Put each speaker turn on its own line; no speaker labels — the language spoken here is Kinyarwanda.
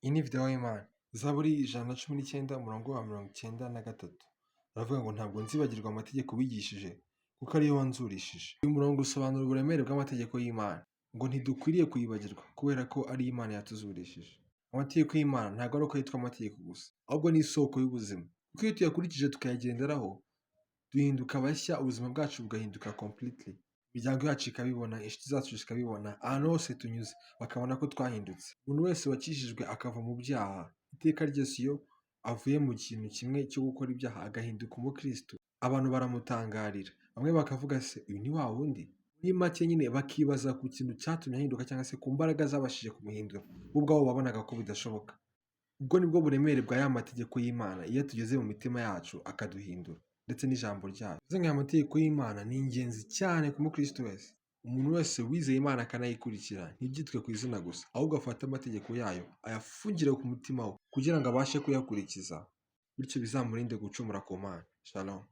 Iyi ni video y'Imana. Zaburi 119 umurongo wa 93. Baravuga ngo ntabwo nzibagirwa amategeko wigishije kuko ariyo wanzurishije. Uyu murongo usobanura uburemere bw'amategeko y'Imana, ngo ntidukwiriye kuyibagirwa kubera ko ari Imana yatuzurishije. Amategeko y'Imana ntabwo ari uko yitwa amategeko gusa, ahubwo ni isoko y'ubuzima. Kuko iyo tuyakurikije tukayagenderaho, duhinduka bashya, ubuzima bwacu bugahinduka completely. Imiryango yacu ikabibona, inshuti zacu zikabibona, ahantu hose tunyuze bakabona ko twahindutse. Umuntu wese wakijijwe akava mu byaha, iteka ryose iyo avuye mu kintu kimwe cyo gukora ibyaha agahinduka umukristo, abantu baramutangarira. Bamwe bakavuga se uyu ni wa wundi? Muri make nyine bakibaza ku kintu cyatumye ahinduka cyangwa se ku mbaraga zabashije kumuhindura, bo ubwabo babonaga ko bidashoboka. Ubwo nibwo buremere bwa ya mategeko y'Imana iyo tugeze mu mitima yacu akaduhindura, ndetse n'ijambo ryayo. Aya mategeko y'Imana ni ingenzi cyane ku mukristo wese. Umuntu wese wizeye Imana akanayikurikira, ntibyitwe ku izina gusa, ahubwo afata amategeko yayo ayafungire ku mutima we kugira ngo abashe kuyakurikiza, bityo bizamurinde gucumura ku Mana. Shalom.